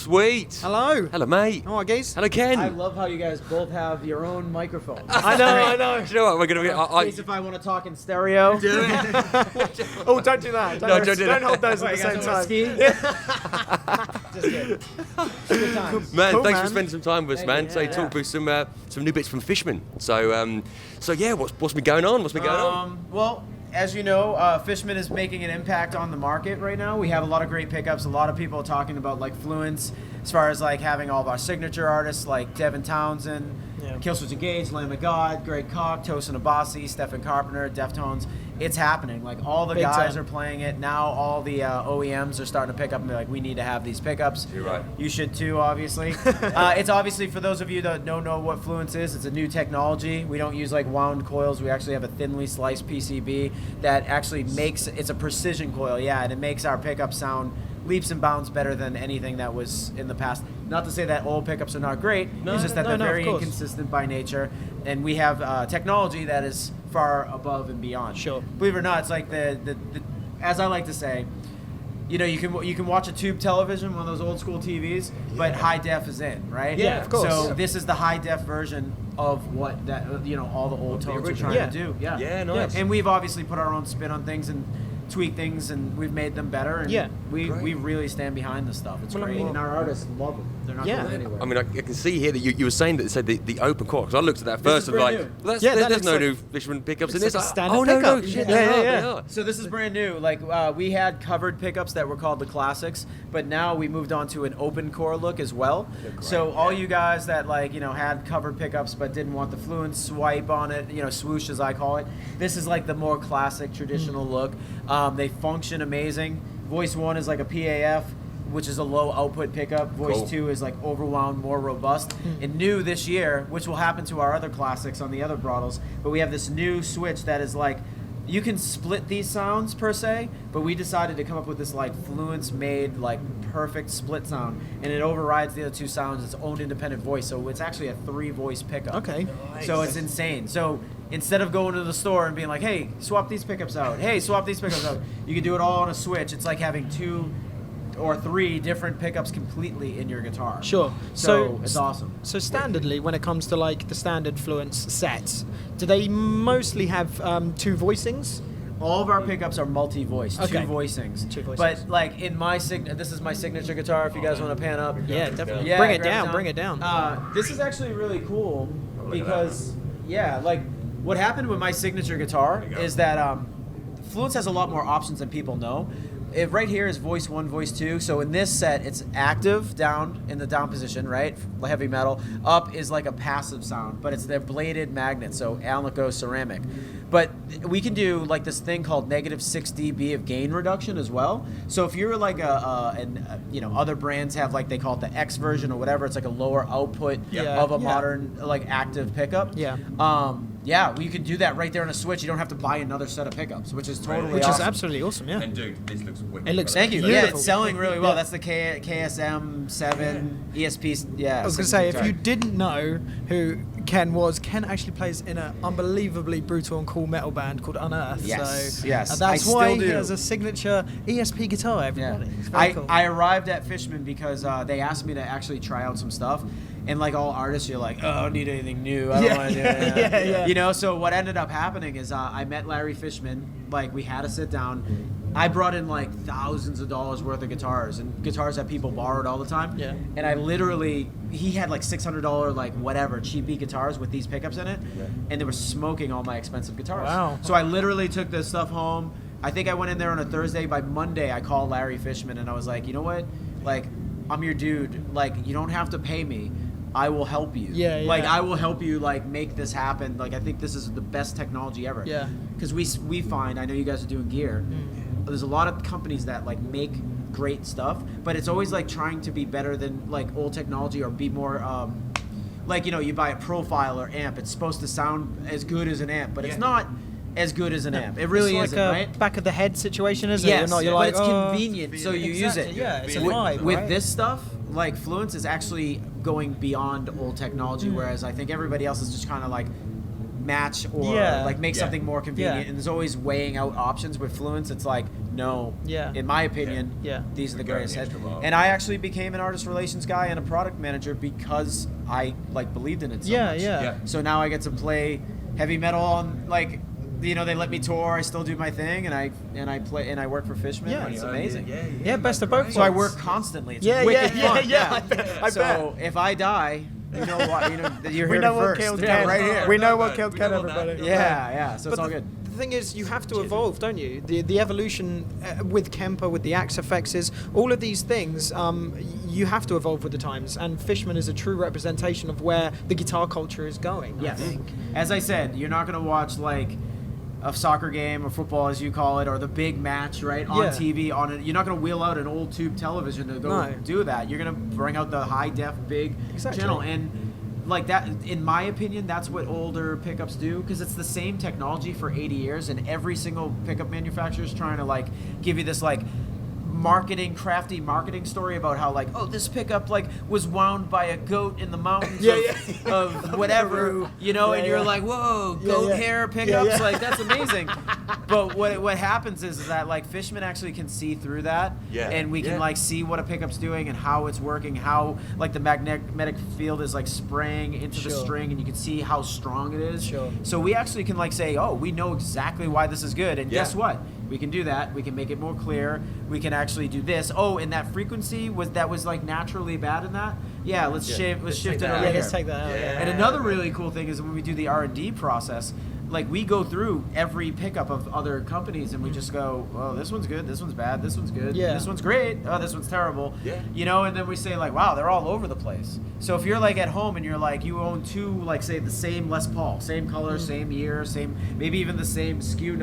Sweet. Hello. Hello, mate. All right, guys. Hello, Ken. I love how you guys both have your own microphones. I know. You know what? We're going to In case if I want to talk in stereo. Oh, don't do that. No, don't do that. Don't hold those at What, the you same guys time. wanna ski? Just kidding. Good times. Man, Cool, thanks for man. spending some time with us, man. you. So, Yeah. talk through some new bits from Fishman. So yeah, what's been going on? What's been going on? Well, as you know, Fishman is making an impact on the market right now. We have a lot of great pickups. A lot of people are talking about like Fluence, as far as like having all of our signature artists like Devin Townsend, Killswitch Engage, Lamb of God, Greg Koch, Tosin Abasi, Stephen Carpenter, Deftones. It's happening. Like all the Big guys time. are playing it now. All the OEMs are starting to pick up and be like, we need to have these pickups. You're right. You should too, obviously. It's obviously, for those of you that don't know what Fluence is, it's a new technology. We don't use like wound coils. We actually have a thinly sliced PCB that actually makes, it's a precision coil, and it makes our pickup sound leaps and bounds better than anything that was in the past. Not to say that old pickups are not great, it's just that they're of very course. inconsistent by nature, and we have technology that is far above and beyond. Sure. Believe it or not, it's like the as I like to say, you know, you can watch a tube television, one of those old school TVs, but high def is in, right? Yeah, of course. So Yeah. this is the high def version of what that all the old tones are trying to do. Yeah, nice. And we've obviously put our own spin on things and tweak things, and we've made them better. And we really stand behind this stuff. It's great, and our artists love them. They're not going anywhere. I mean, I can see here that you were saying that it said the open core, because I looked at that first is and like, brand new. well, Yeah, that there's looks no like- new Fishman pickups in it's this. like a standard oh, no, pickup. shit, Yeah, they yeah, are, yeah. they are. So this is brand new. Like we had covered pickups that were called the classics, but now we moved on to an open core look as well. So all you guys that had covered pickups but didn't want the Fluence swipe on it, swoosh as I call it, this is like the more classic traditional look. They function amazing. Voice 1 is like a PAF, which is a low output pickup. Voice 2 is like overwound, more robust. And new this year, which will happen to our other classics on the other Broadles, but we have this new switch that is like, you can split these sounds per se, but we decided to come up with this like Fluence made like perfect split sound, and it overrides the other two sounds, its own independent voice. So it's actually a 3-voice pickup. Okay. So it's insane. So instead of going to the store and being like, hey, swap these pickups out, you can do it all on a switch. It's like having 2 or 3 different pickups completely in your guitar. Sure. So it's awesome. So standardly, when it comes to like the standard Fluence sets, do they mostly have 2 voicings? All of our pickups are multi-voice, Okay. 2 voicings. 2 voicings. But like in my this is my signature guitar. If you guys want to pan up, Yeah, definitely. Yeah, bring it grab down. Bring it down. This is actually really cool because like what happened with my signature guitar is that Fluence has a lot more options than people know. Right here is voice 1, voice 2. So in this set, it's active down in the down position, right? Heavy metal. Up is like a passive sound, but it's their bladed magnet, so Alnico ceramic. But we can do like this thing called -6 dB of gain reduction as well. So if you're like other brands have like, they call it the X version or whatever. It's like a lower output of a modern like active pickup. You can do that right there on a switch. You don't have to buy another set of pickups, which is totally Which awesome. is absolutely awesome. Yeah. And dude, this looks wicked. It looks Thank you. beautiful. Yeah, it's selling really well. Yeah. That's the KSM 7 ESP. Yeah. I was going to say, if you didn't know who Ken was, Ken actually plays in an unbelievably brutal and cool metal band called Unearthed. Yes, so, yes. and that's I why still he do. has a signature ESP guitar, everybody. It's very cool. I arrived at Fishman because they asked me to actually try out some stuff. And like all artists, you're like, oh, I don't need anything new. I don't want to do it. Yeah. So what ended up happening is I met Larry Fishman. Like, we had to sit down. I brought in like thousands of dollars worth of guitars and guitars that people borrowed all the time. Yeah. And he had like $600 like whatever cheapy guitars with these pickups in it, and they were smoking all my expensive guitars. Wow. So I literally took this stuff home. I think I went in there on a Thursday. By Monday, I called Larry Fishman and I was like, you know what? Like, I'm your dude. Like, you don't have to pay me. I will help you. Yeah. Like, I will help you, like, make this happen. Like, I think this is the best technology ever. Yeah. Because we find, I know you guys are doing gear, there's a lot of companies that, like, make great stuff, but it's always, like, trying to be better than, like, old technology or be more, like, you buy a profile or amp. It's supposed to sound as good as an amp, but it's not as good as an amp. It really it's like isn't, a right? back of the head situation, isn't it? Yes, You're but like, it's convenient, so you use it. Exactly, yeah, it's a with, vibe, with right? this stuff, like Fluence is actually going beyond old technology, whereas I think everybody else is just kind of like match or like make something more convenient. And there's always weighing out options. With Fluence, it's like no, Yeah. in my opinion, Yeah. these are the We're going greatest the heads. extra mile. And I actually became an artist relations guy and a product manager because I like believed in it so Yeah, much. yeah. So now I get to play heavy metal on like, you know, they let me tour. I still do my thing, and I play and I work for Fishman. Yeah. and it's amazing. Yeah, best of both So I worlds. work constantly. It's Yeah, wicked yeah, fun. yeah, I bet. I So if I die, you know what? You know you're We here know what first. killed Yeah, Ken. right here. We know No, what no, killed we Ken, know all that. everybody. Yeah. So it's But all good. The thing is, you have to evolve, don't you? The evolution with Kemper, with the axe effects, all of these things, you have to evolve with the times. And Fishman is a true representation of where the guitar culture is going. Yes. I think. As I said, you're not going to watch like a soccer game or football, as you call it, or the big match, right, on Yeah. TV. You're not going to wheel out an old tube television to go No. do that. You're going to bring out the high def big Exactly. channel, and like that. In my opinion, that's what older pickups do because it's the same technology for 80 years, and every single pickup manufacturer is trying to like give you this like crafty marketing story about how like, oh, this pickup like was wound by a goat in the mountains of whatever, you know, Yeah, and you're yeah. like, whoa, goat yeah. hair pickups, Yeah, yeah. like that's amazing. But what happens is that like Fishman actually can see through that, Yeah. and we can Yeah. like see what a pickup's doing and how it's working, how like the magnetic field is like spraying into the Sure. string, and you can see how strong it is. Sure. So we actually can like say, oh, we know exactly why this is good, and Yeah. guess what? We can do that. We can make it more clear. We can actually do this. Oh, and that frequency was like naturally bad in that. Yeah, let's shift Let's it take that over out. Yeah, here. let's take that out. Yeah. And another really cool thing is when we do the R&D process, like we go through every pickup of other companies and we just go, oh, this one's good, this one's bad, this one's good, Yeah. this one's great, oh, this one's terrible. Yeah. You know, and then we say like, wow, they're all over the place. So if you're like at home and you're like, you own two, like say the same Les Paul, same color, same year, same, maybe even the same SKU,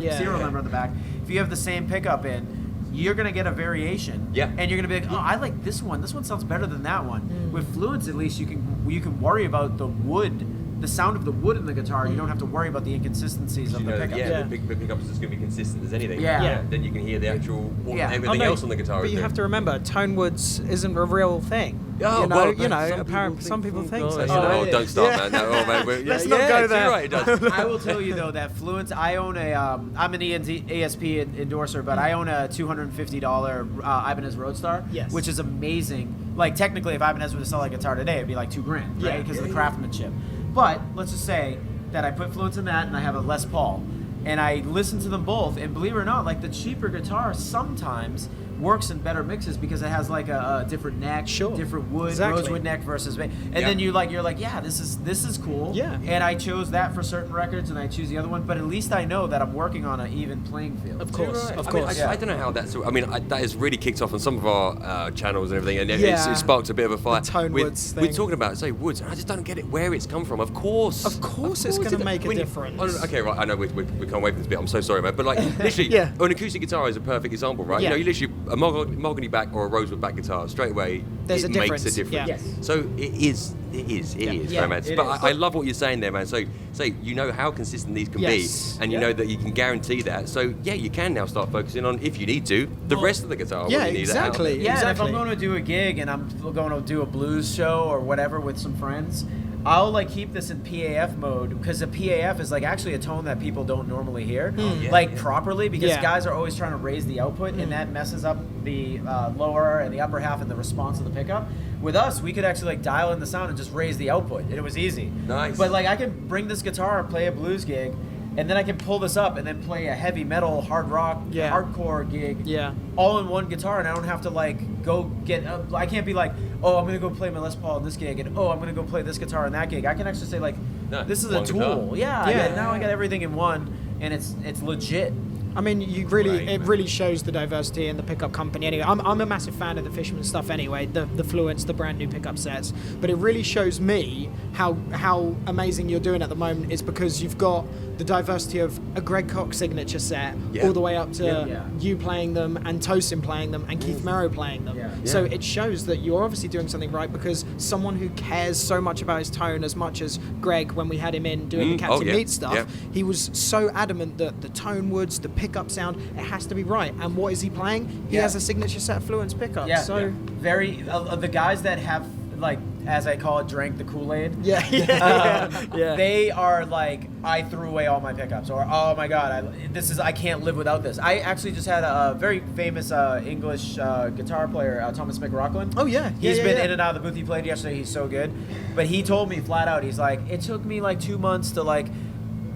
Yeah. serial number on the back. If you have the same pickup in, you're gonna get a variation. Yeah. And you're gonna be like, oh, I like this one. This one sounds better than that one. With Fluence, at least you can worry about the wood, the sound of the wood in the guitar. You don't have to worry about the inconsistencies of You the know, pickup. yeah, the big pickup is just going to be consistent as anything. Yeah. Yeah. Then you can hear the actual Yeah. everything Oh, no, else on the guitar. But is you doing. have to remember, tone woods isn't a real thing. Oh, you know, well, you know. some Apparently, some people think so. Oh, you know? don't start, Yeah. man. No, oh, man. Let's not go you're there. right, it does. I will tell you though that Fluence, I own I'm an ASP endorser, but I own a $250 Ibanez Roadstar, Yes. which is amazing. Like technically, if Ibanez were to sell a guitar today, it'd be like $2,000, right? Yeah. Because of the craftsmanship. But let's just say that I put Fluence in that, and I have a Les Paul, and I listen to them both, and believe it or not, like the cheaper guitar sometimes works in better mixes because it has like a different neck, Sure. different wood, Exactly. rosewood neck versus, and Yeah. then you're like, yeah, this is cool. Yeah. And I chose that for certain records, and I choose the other one. But at least I know that I'm working on an even playing field. Of course, Right. of I mean, course. I don't know how that's. I mean, that has really kicked off on some of our channels and everything, and Yeah. it sparked a bit of a fire. The tone With- woods We're thing. talking about, say, woods. I just don't get it where it's come from. Of course. Of course it's gonna make a When you- difference. Oh, okay, right. I know we can't wait for this bit. I'm so sorry, man. But like, literally, Yeah. an acoustic guitar is a perfect example, right? Yeah. You know, you literally a mahogany back or a rosewood back guitar straight away. There's it a makes a difference, difference. yeah. Yes. So it is Yeah, very much. it But is. I love what you're saying there, man. So you know how consistent these can Yes. be, and you Yeah. know that you can guarantee that. So yeah, you can now start focusing on, if you need to, the rest of the guitar. yeah, what you need it out of exactly. it. Yeah, and if Exactly. I'm going to do a gig and I'm going to do a blues show or whatever with some friends, I'll like keep this in PAF mode because a PAF is like actually a tone that people don't normally hear, like properly, because Yeah. guys are always trying to raise the output and that messes up the lower and the upper half and the response of the pickup. With us, we could actually like dial in the sound and just raise the output, and it was easy. Nice. But like I could bring this guitar and play a blues gig, and then I can pull this up and then play a heavy metal, hard rock, Yeah. hardcore gig, Yeah. all in one guitar, and I don't have to like go get. I can't be like, oh, I'm gonna go play my Les Paul in this gig, and oh, I'm gonna go play this guitar in that gig. I can actually say like, No, this is a one tool. guitar. Yeah. Yeah. Now I got everything in one, and it's legit. I mean, you really, Right, it man. really shows the diversity in the pickup company. Anyway, I'm a massive fan of the Fishman stuff. Anyway, the Fluence, the brand new pickup sets. But it really shows me how amazing you're doing at the moment is because you've got the diversity of a Greg Koch signature set Yeah. all the way up to Yeah. you playing them and Tosin playing them and Keith Merrow playing them. Yeah. So Yeah. it shows that you're obviously doing something right because someone who cares so much about his tone as much as Greg when we had him in doing the Captain yeah, Meat stuff, yeah. he was so adamant that the tone woods, the pickup sound, it has to be right. And what is he playing? He Yeah. has a signature set of Fluence pickups. Yeah. So Very the guys that have like as I call it, drank the Kool-Aid. Yeah. They are like, I threw away all my pickups, or oh my god, I can't live without this. I actually just had a very famous English guitar player, Thomas McRocklin. Oh yeah. He's been in and out of the booth. He played yesterday. He's so good. But he told me flat out, he's like, it took me like 2 months to like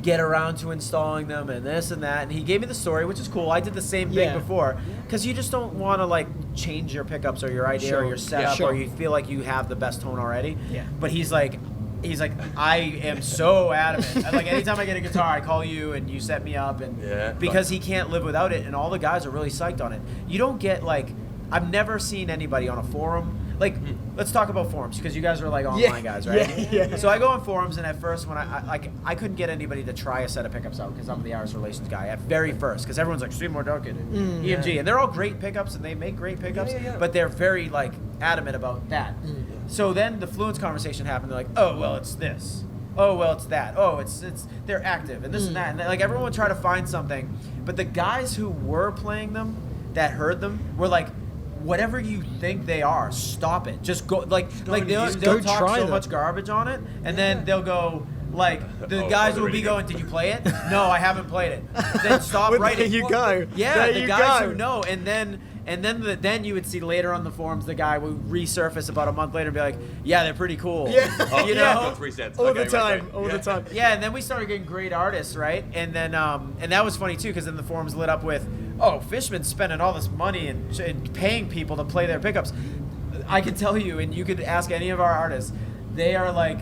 get around to installing them and this and that. And he gave me the story, which is cool. I did the same thing before, because you just don't want to like change your pickups or your idea or your setup, or you feel like you have the best tone already. Yeah. But he's like, I am so adamant. Like anytime I get a guitar, I call you and you set me up, and because he can't live without it, and all the guys are really psyched on it. You don't get like, I've never seen anybody on a forum. Like, let's talk about forums, because you guys are like online guys, right? Yeah. So I go on forums, and at first when I couldn't get anybody to try a set of pickups out, because I'm the artist relations guy at very first, because everyone's like Seymour Duncan and EMG, and they're all great pickups and they make great pickups, but they're very like adamant about that. So then the Fluence conversation happened. They're like, oh well, it's this. Oh well, it's that. Oh, it's they're active and this and that, and like everyone would try to find something, but the guys who were playing them, that heard them, were like, whatever you think they are, stop it. Just go, like they'll talk so much garbage on it, and then they'll go, like, the guys will be going, did you play it? No, I haven't played it. Then stop writing. There you go. Yeah, the guys who know, and then you would see later on the forums, the guy would resurface about a month later and be like, yeah, they're pretty cool. Yeah. You know? All the time. Yeah, and then we started getting great artists, right? And then and that was funny too, because then the forums lit up with, oh, Fishman's spending all this money and paying people to play their pickups. I can tell you, and you could ask any of our artists, they are like,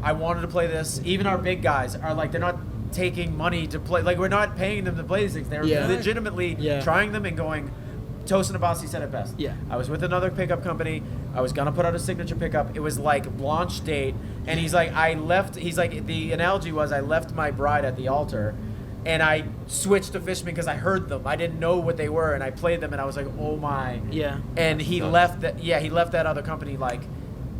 I wanted to play this. Even our big guys are like, they're not taking money to play. Like, we're not paying them to play these things. They're legitimately trying them and going. Toast and Abasi said it best. Yeah. I was with another pickup company. I was gonna put out a signature pickup. It was like launch date, and he's like, the analogy was, I left my bride at the altar, and I switched to Fishman because I heard them. I didn't know what they were, and I played them, and I was like, oh my. Yeah. And he left that. Yeah, he left that other company like,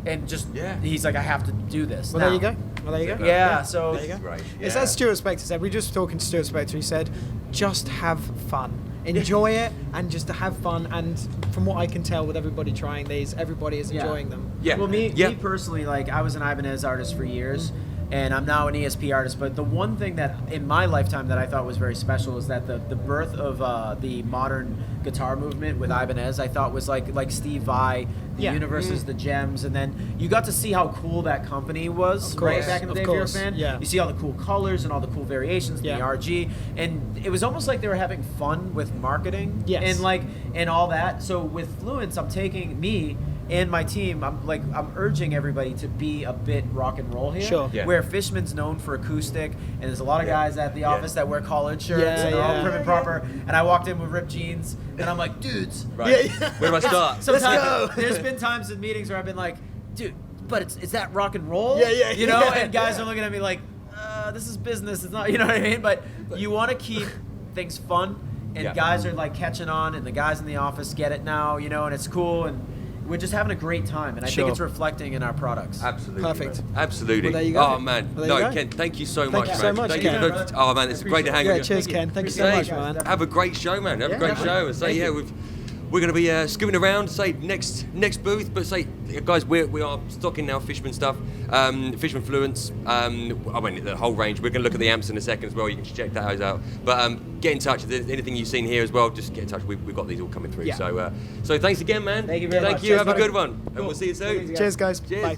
and just he's like, I have to do this. Well, now. there you go. Well, there you go. Yeah. So there you go. Right. It's as Stuart Spector said. We just talking to Stuart Spector. He said, just have fun. Enjoy it, and just to have fun. And from what I can tell with everybody trying these, everybody is enjoying them. Yeah. Well, me personally, like, I was an Ibanez artist for years, and I'm now an ESP artist. But the one thing that in my lifetime that I thought was very special is that the birth of the modern guitar movement with Ibanez, I thought was like Steve Vai, the Universes, the Gems, and then you got to see how cool that company was, right, back in the day if you're a fan. Yeah. You see all the cool colors and all the cool variations, the RG, and it was almost like they were having fun with marketing and all that. So with Fluence, I'm taking me and my team, I'm urging everybody to be a bit rock and roll here. Sure. Yeah. Where Fishman's known for acoustic, and there's a lot of guys at the office that wear collared shirts and they're all prim and proper. And I walked in with ripped jeans, and I'm like, dudes. Right. Where do I start? Sometimes there's been times in meetings where I've been like, dude, but is that rock and roll? Yeah. You know, and guys are looking at me like, this is business. It's not, you know what I mean? But you want to keep things fun, and guys are like catching on, and the guys in the office get it now, you know, and it's cool, and we're just having a great time, and I think it's reflecting in our products. Absolutely. Perfect. Man. Absolutely. Well, there you go. Oh, man. Well, there you go. Ken, thank you so much, you man. so much, Thank Ken. you. Oh, man, it's great to hang with you. Cheers, Ken. Thank you so much, man. Have a great show, man. Have a great show. And say, we're going to be scooping around, say, next booth, but say, guys, we are stocking now Fishman stuff, Fishman Fluence, I mean, the whole range. We're going to look at the amps in a second as well. You can check those out. But get in touch. If there's anything you've seen here as well, just get in touch. We've got these all coming through. Yeah. So thanks again, man. Thank you very much. Thank you. Cheers, Have a buddy. good one. And we'll see you soon. Cheers, guys. Cheers. Bye.